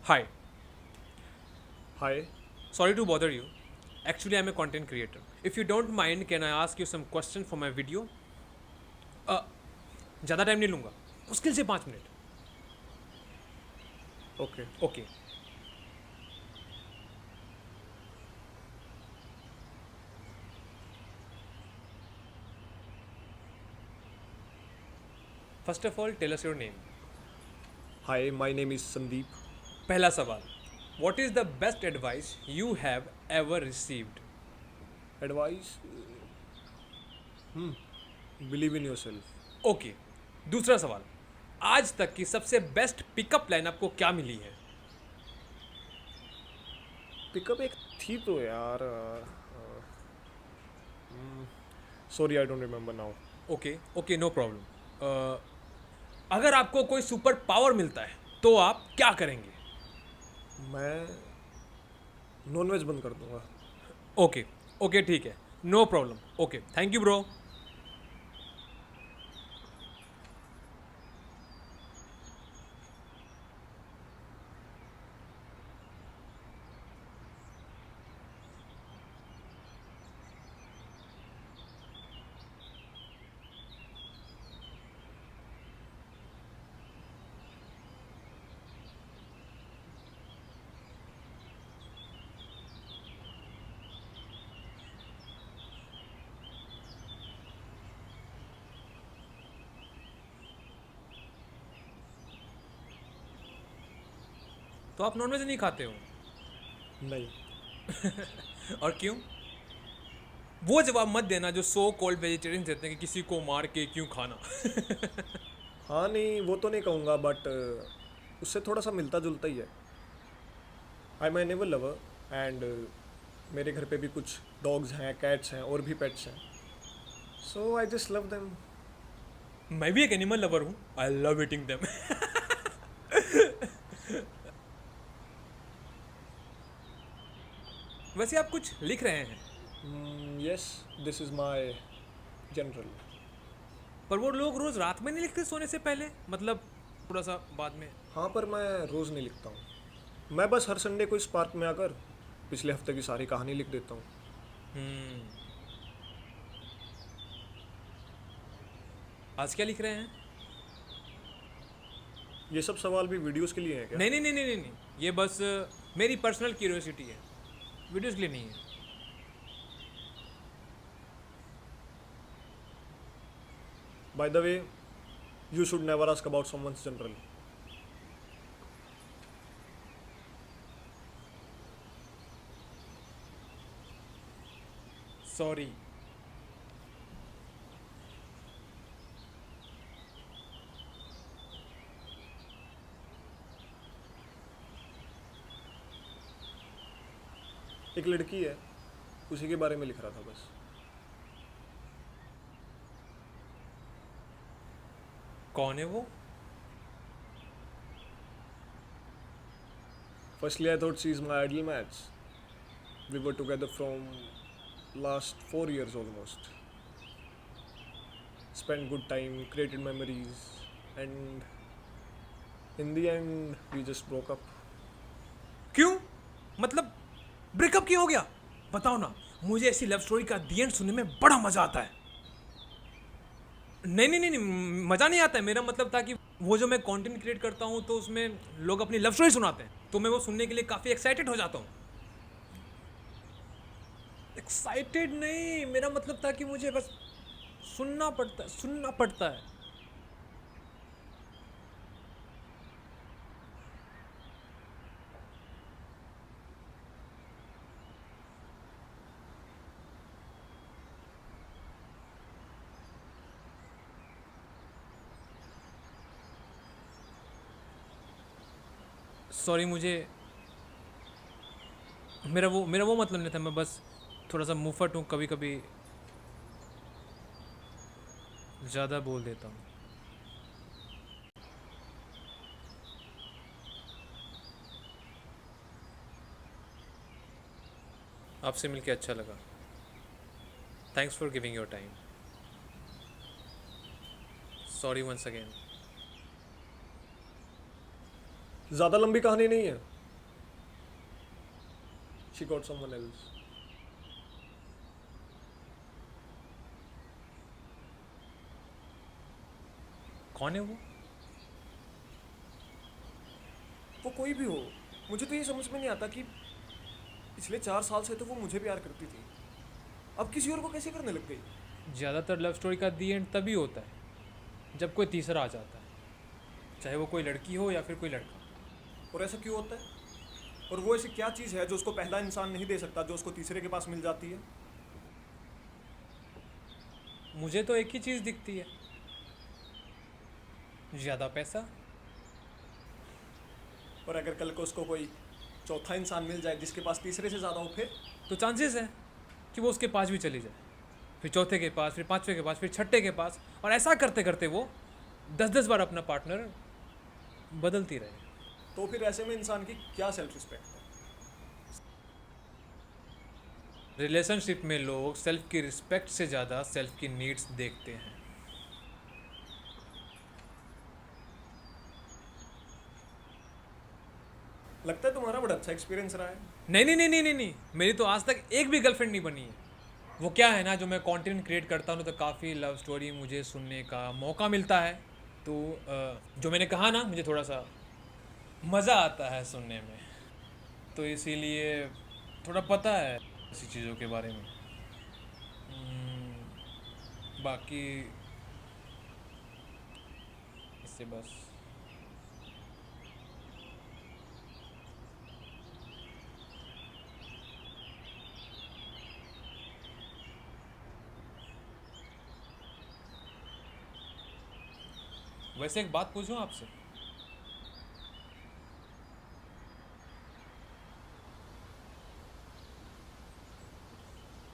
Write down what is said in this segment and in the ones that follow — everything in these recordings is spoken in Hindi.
Hi, Hi. sorry to bother you. Actually, I'm a content creator. If you don't mind, can I ask you some question for my video? ज़्यादा टाइम नहीं लूँगा, मुश्किल से 5 minute. Okay. Okay. First of all, tell us your name. Hi, my name is Sandeep. पहला सवाल. What is the best advice you have ever received? Advice? Believe in yourself. Okay. दूसरा सवाल. आज तक की सबसे बेस्ट पिकअप लाइन आपको क्या मिली है? पिकअप एक थी तो यार. Sorry I don't remember now. Okay okay, no problem. अगर आपको कोई सुपर पावर मिलता है तो आप क्या करेंगे? मैं नॉनवेज बंद कर दूंगा. ओके ओके, ठीक है, no problem. Okay, thank you bro. तो आप नॉनवेज नहीं खाते हो? नहीं. और क्यों? वो जवाब मत देना जो सो कॉल्ड वेजिटेरियन देते हैं कि किसी को मार के क्यों खाना. हाँ नहीं, वो तो नहीं कहूँगा बट उससे थोड़ा सा मिलता जुलता ही है. I M an animal lover and मेरे घर पे भी कुछ डॉग्स हैं, कैट्स हैं और भी पेट्स हैं. सो आई जस्ट लव देम. मैं भी एक एनिमल लवर हूँ. I love eating them. वैसे आप कुछ लिख रहे हैं, yes, this is my general. पर वो लोग रोज रात में नहीं लिखते सोने से पहले, मतलब थोड़ा सा बाद में. हाँ पर मैं रोज़ नहीं लिखता हूँ. मैं बस हर संडे को इस पार्क में आकर पिछले हफ्ते की सारी कहानी लिख देता हूँ. आज क्या लिख रहे हैं? ये सब सवाल भी वीडियोस के लिए हैं क्या? नहीं नहीं नहीं नहीं नहीं नहीं, ये बस मेरी पर्सनल क्यूरियोसिटी है, वीडियोस के लिए नहीं है. By the way, you should never ask about someone's general. Sorry. एक लड़की है, उसी के बारे में लिख रहा था बस. कौन है वो? Firstly I thought she is my ideal match. We were together from last 4 years almost. Spent good time, created memories, and in the end we just broke up. क्यों? मतलब ब्रेकअप क्यों हो गया? बताओ ना. मुझे ऐसी लव स्टोरी का दी एंड सुनने में बड़ा मजा आता है. नहीं नहीं नहीं नहीं, मजा नहीं आता है. मेरा मतलब था कि वो जो मैं कंटेंट क्रिएट करता हूँ तो उसमें लोग अपनी लव स्टोरी सुनाते हैं, तो मैं वो सुनने के लिए काफ़ी एक्साइटेड हो जाता हूँ. एक्साइटेड नहीं, मेरा मतलब था कि मुझे बस सुनना पड़ता है. सॉरी, मुझे मेरा वो मतलब नहीं था. मैं बस थोड़ा सा मुफट हूँ, कभी कभी ज़्यादा बोल देता हूँ. आपसे मिलके अच्छा लगा. Thanks for giving your time. Sorry once again. ज़्यादा लंबी कहानी नहीं है. She got someone else. कौन है वो? वो कोई भी हो, मुझे तो ये समझ में नहीं आता कि पिछले 4 साल से तो वो मुझे प्यार करती थी, अब किसी और को कैसे करने लग गई। ज़्यादातर लव स्टोरी का दी एंड तभी होता है जब कोई तीसरा आ जाता है, चाहे वो कोई लड़की हो या फिर कोई लड़का। और ऐसा क्यों होता है? और वो ऐसी क्या चीज़ है जो उसको पहला इंसान नहीं दे सकता, जो उसको तीसरे के पास मिल जाती है? मुझे तो एक ही चीज़ दिखती है, ज़्यादा पैसा। और अगर कल को उसको कोई चौथा इंसान मिल जाए जिसके पास तीसरे से ज़्यादा हो, फिर तो चांसेस है कि वो उसके पास भी चली जाए, फिर चौथे के पास, फिर पांचवे के पास, फिर छठे के पास, और ऐसा करते करते वो 10-10 बार अपना पार्टनर बदलती रहे। तो फिर ऐसे में इंसान की क्या सेल्फ रिस्पेक्ट है? रिलेशनशिप में लोग सेल्फ की रिस्पेक्ट से ज़्यादा सेल्फ की नीड्स देखते हैं। लगता है तुम्हारा बड़ा अच्छा एक्सपीरियंस रहा है। नहीं नहीं नहीं नहीं नहीं नहीं, मेरी तो आज तक एक भी गर्लफ्रेंड नहीं बनी है। वो क्या है ना, जो मैं कंटेंट क्रिएट करता हूँ तो काफ़ी लव स्टोरी मुझे सुनने का मौका मिलता है, तो जो मैंने कहा ना, मुझे थोड़ा सा मज़ा आता है सुनने में, तो इसीलिए थोड़ा पता है ऐसी चीज़ों के बारे में। बाकी इससे बस। वैसे एक बात पूछूं आपसे,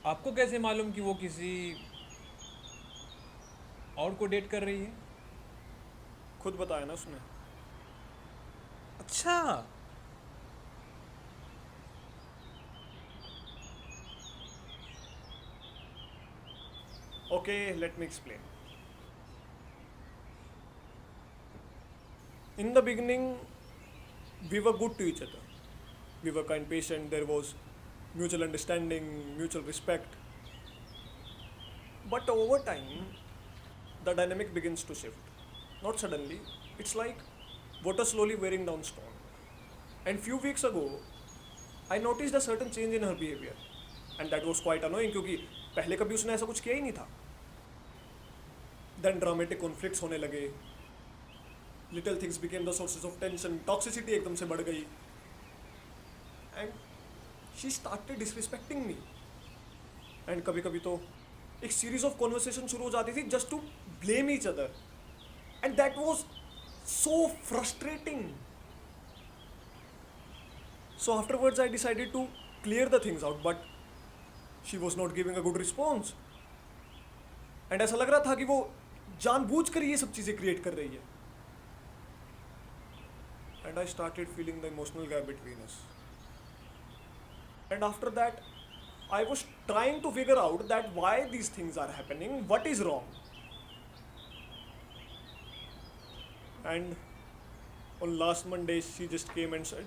आपको कैसे मालूम कि वो किसी और को डेट कर रही है? खुद बताया ना उसने। अच्छा, okay, let me explain. In the beginning, we were good to each other. We were kind, patient, there was mutual understanding, mutual respect. But over time, the dynamic begins to shift. Not suddenly, it's like water slowly wearing down stone. And few weeks ago, I noticed a certain change in her behavior. And that was quite annoying क्योंकि पहले कभी उसने ऐसा कुछ किया ही नहीं था. Then dramatic conflicts होने लगे. Little things became the sources of tension. Toxicity एकदम से बढ़ गई. And she started disrespecting me. And कभी कभी तो एक series of conversation शुरू हो जाती थी just to blame each other. And that was so frustrating. So afterwards I decided to clear the things out, but she was not giving a good response. And ऐसा लग रहा था कि वो जानबूझकर ये सब चीज़ें create कर रही है. And I started feeling the emotional gap between us. And after that, I was trying to figure out that why these things are happening, what is wrong. And on last Monday, she just came and said,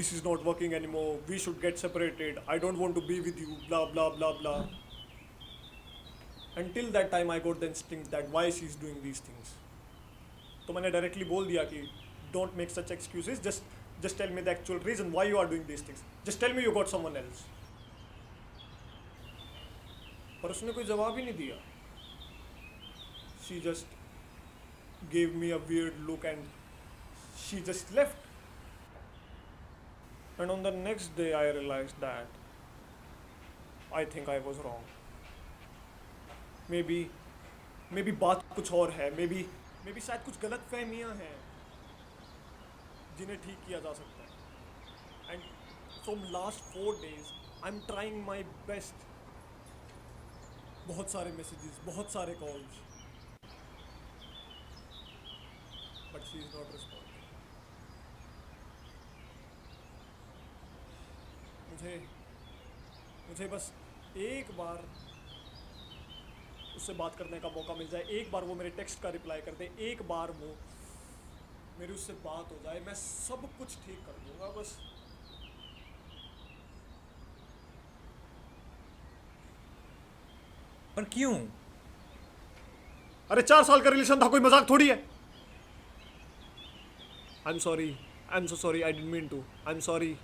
"This is not working anymore. We should get separated. I don't want to be with you. Blah blah blah blah." Until that time, I got the instinct that why she's doing these things. तो मैंने डायरेक्टली बोल दिया कि don't make such excuses, just tell me the actual reason why you are doing this things, just tell me you got someone else. पर उसने कोई जवाब ही नहीं दिया. She just gave me a weird look and she just left. And on the next day I realized that I think I was wrong. maybe बात कुछ और है, maybe शायद कुछ गलत फहमियाँ हैं जिन्हें ठीक किया जा सकता है. And from last 4 days I'm trying my best. बहुत सारे messages, बहुत सारे calls, but she is not responding. मुझे बस एक बार उससे बात करने का मौका मिल जाए, एक बार वो मेरे टेक्स्ट का रिप्लाई कर दे, एक बार वो मेरी उससे बात हो जाए, मैं सब कुछ ठीक कर दूंगा. बस पर क्यों? अरे 4 साल का रिलेशन था, कोई मजाक थोड़ी है। I am sorry, I am so sorry, I didn't mean to, I am sorry.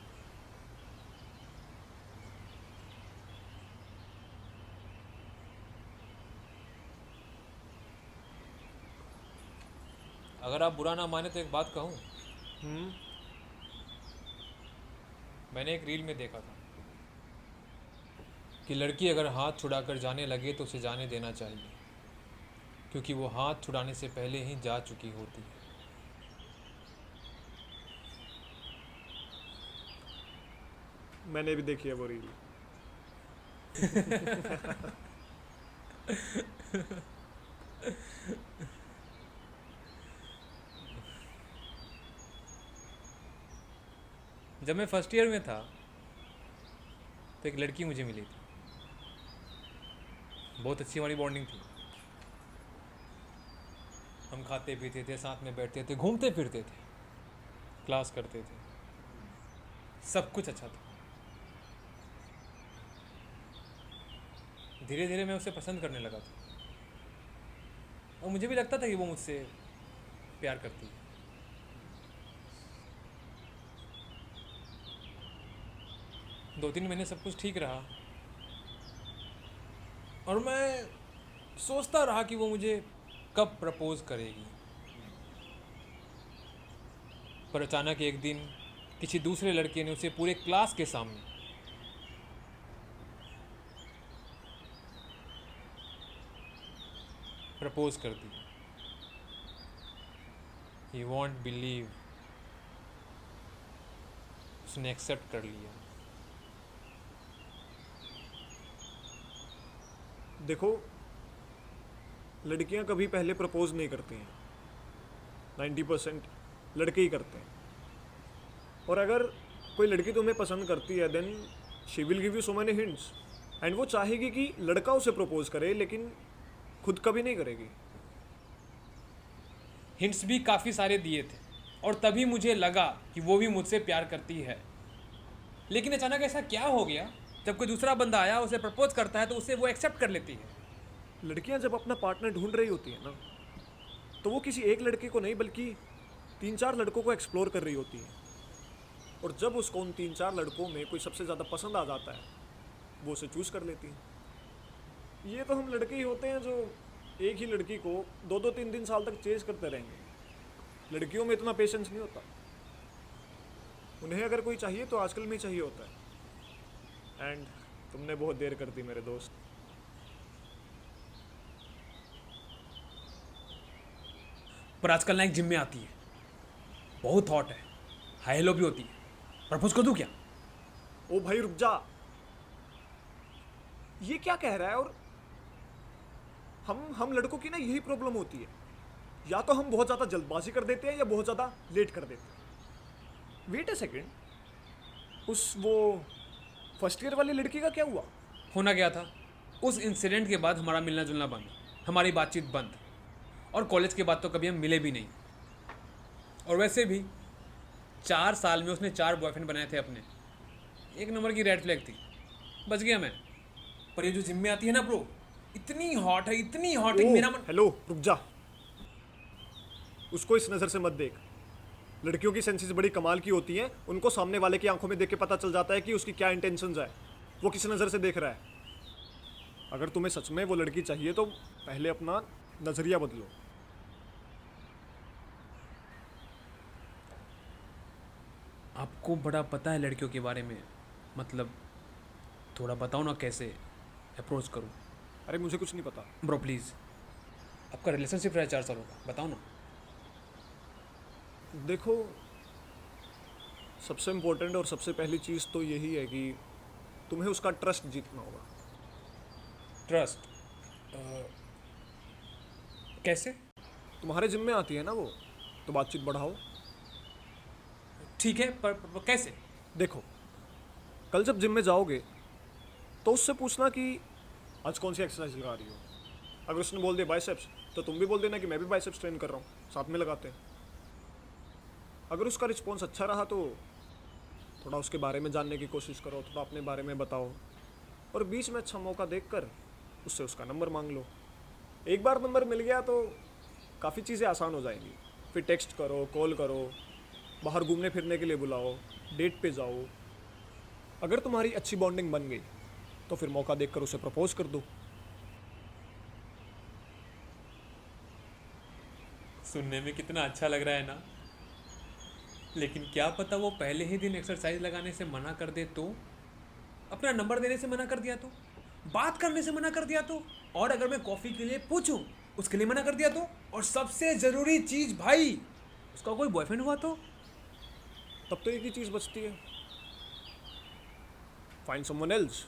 अगर आप बुरा ना माने तो एक बात कहूँ। मैंने एक रील में देखा था कि लड़की अगर हाथ छुड़ाकर जाने लगे तो उसे जाने देना चाहिए, क्योंकि वो हाथ छुड़ाने से पहले ही जा चुकी होती है। मैंने भी देखी है वो रील। जब मैं फर्स्ट ईयर में था तो एक लड़की मुझे मिली थी। बहुत अच्छी हमारी बॉन्डिंग थी। हम खाते पीते थे, साथ में बैठते थे, घूमते फिरते थे, क्लास करते थे, सब कुछ अच्छा था। धीरे धीरे मैं उसे पसंद करने लगा था और मुझे भी लगता था कि वो मुझसे प्यार करती है। दो तीन महीने सब कुछ ठीक रहा और मैं सोचता रहा कि वो मुझे कब प्रपोज करेगी। पर अचानक एक दिन किसी दूसरे लड़के ने उसे पूरे क्लास के सामने प्रपोज कर दी। यू वॉन्ट बिलीव, उसने एक्सेप्ट कर लिया। देखो, लड़कियां कभी पहले प्रपोज नहीं करती हैं, 90% लड़के ही करते हैं। और अगर कोई लड़की तुम्हें पसंद करती है then she will give you so many hints, and वो चाहेगी कि लड़का उसे प्रपोज करे, लेकिन खुद कभी नहीं करेगी। हिंट्स भी काफ़ी सारे दिए थे और तभी मुझे लगा कि वो भी मुझसे प्यार करती है। लेकिन अचानक ऐसा क्या हो गया, जब कोई दूसरा बंदा आया उसे प्रपोज करता है तो उसे वो एक्सेप्ट कर लेती है। लड़कियां जब अपना पार्टनर ढूंढ रही होती है ना, तो वो किसी एक लड़के को नहीं बल्कि 3-4 लड़कों को एक्सप्लोर कर रही होती है। और जब उसको उन 3-4 लड़कों में कोई सबसे ज़्यादा पसंद आ जाता है, वो उसे चूज़ कर लेती है। ये तो हम लड़के ही होते हैं जो एक ही लड़की को 2-3 साल तक चेज करते रहेंगे। लड़कियों में इतना पेशेंस नहीं होता। उन्हें अगर कोई चाहिए तो आजकल में चाहिए होता है। एंड तुमने बहुत देर कर दी मेरे दोस्त। पर आजकल ना एक जिम में आती है, बहुत हॉट है, हाई हेलो भी होती है। प्रपोज कर दूं क्या? ओ भाई रुक जा, ये क्या कह रहा है? और हम लड़कों की ना यही प्रॉब्लम होती है, या तो हम बहुत ज़्यादा जल्दबाजी कर देते हैं या बहुत ज़्यादा लेट कर देते हैं। वेट अ सेकेंड, उस वो फर्स्ट ईयर वाली लड़की का क्या हुआ? होना क्या था, उस इंसिडेंट के बाद हमारा मिलना जुलना बंद, हमारी बातचीत बंद, और कॉलेज के बाद तो कभी हम मिले भी नहीं। और वैसे भी 4 साल में उसने 4 बॉयफ्रेंड बनाए थे अपने। एक नंबर की रेड फ्लैग थी, बच गया मैं। पर ये जो जिम में आती है ना ब्रो, इतनी हॉट है, इतनी हॉट है कि मेरा मन। हेलो रुक जा, उसको इस नज़र से मत देख। लड़कियों की सेंसेस बड़ी कमाल की होती हैं, उनको सामने वाले की आंखों में देख के पता चल जाता है कि उसकी क्या इंटेंशंस है, वो किस नज़र से देख रहा है। अगर तुम्हें सच में वो लड़की चाहिए तो पहले अपना नज़रिया बदलो। आपको बड़ा पता है लड़कियों के बारे में, मतलब थोड़ा बताओ ना कैसे अप्रोच करूँ। अरे मुझे कुछ नहीं पता। ब्रो प्लीज़, आपका रिलेशनशिप रहा है 4 सालों का, बताओ ना। देखो, सबसे इम्पोर्टेंट और सबसे पहली चीज़ तो यही है कि तुम्हें उसका ट्रस्ट जीतना होगा। ट्रस्ट? कैसे? तुम्हारे जिम में आती है ना वो, तो बातचीत बढ़ाओ। ठीक है, पर कैसे? देखो, कल जब जिम में जाओगे तो उससे पूछना कि आज कौन सी एक्सरसाइज लगा रही हो। अगर उसने बोल दिया बाइसेप्स, तो तुम भी बोल देना कि मैं भी बाइसेप्स ट्रेन कर रहा हूँ, साथ में लगाते हैं। अगर उसका रिस्पॉन्स अच्छा रहा तो थोड़ा उसके बारे में जानने की कोशिश करो, थोड़ा अपने बारे में बताओ, और बीच में अच्छा मौका देखकर उससे उसका नंबर मांग लो। एक बार नंबर मिल गया तो काफ़ी चीज़ें आसान हो जाएंगी। फिर टेक्स्ट करो, कॉल करो, बाहर घूमने फिरने के लिए बुलाओ, डेट पे जाओ। अगर तुम्हारी अच्छी बॉन्डिंग बन गई तो फिर मौका देखकर उसे प्रपोज कर दो। सुनने में कितना अच्छा लग रहा है ना, लेकिन क्या पता वो पहले ही दिन एक्सरसाइज लगाने से मना कर दे तो, अपना नंबर देने से मना कर दिया तो, बात करने से मना कर दिया तो, और अगर मैं कॉफ़ी के लिए पूछूं उसके लिए मना कर दिया तो, और सबसे ज़रूरी चीज़ भाई, उसका कोई बॉयफ्रेंड हुआ तो। तब तो एक ही चीज़ बचती है, find someone else.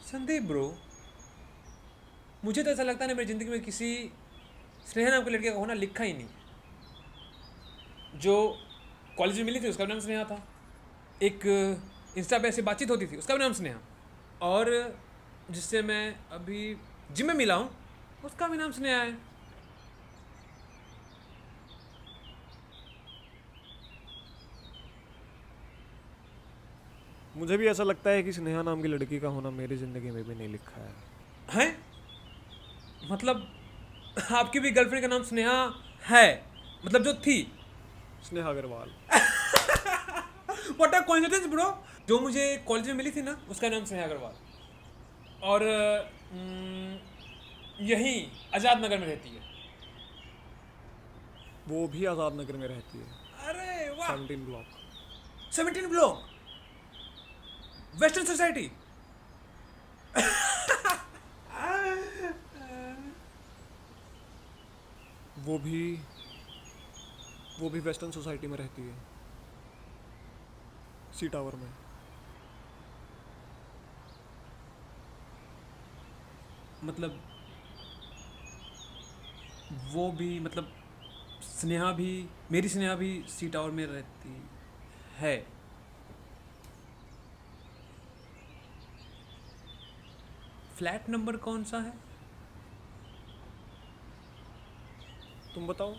Sandeep bro, मुझे तो ऐसा लगता है ना मेरी ज़िंदगी में किसी स्नेहा नाम के लड़के का होना लिखा ही नहीं। जो कॉलेज में मिली थी उसका भी नाम स्नेहा था, एक इंस्टा पे ऐसी बातचीत होती थी उसका भी नाम स्नेहा, और जिससे मैं अभी जिम में मिला हूँ उसका भी नाम स्नेहा है। मुझे भी ऐसा लगता है कि स्नेहा नाम की लड़की का होना मेरी ज़िंदगी में भी नहीं लिखा है। हैं? मतलब आपकी भी गर्लफ्रेंड का नाम स्नेहा है? मतलब जो थी? Sneha Agrawal. What a coincidence bro. जो मुझे कॉलेज में मिली थी ना उसका नाम स्नेहा अग्रवाल, और यहीं आज़ाद नगर में रहती है। वो भी आज़ाद नगर में रहती है, अरे वाह। 17 ब्लॉक। 17 block, western society. वो भी वो भी वेस्टर्न सोसाइटी में रहती है, सी टावर में। मतलब वो भी, मतलब स्नेहा भी, मेरी स्नेहा भी सी टावर में रहती है। फ्लैट नंबर कौन सा है? तुम बताओ।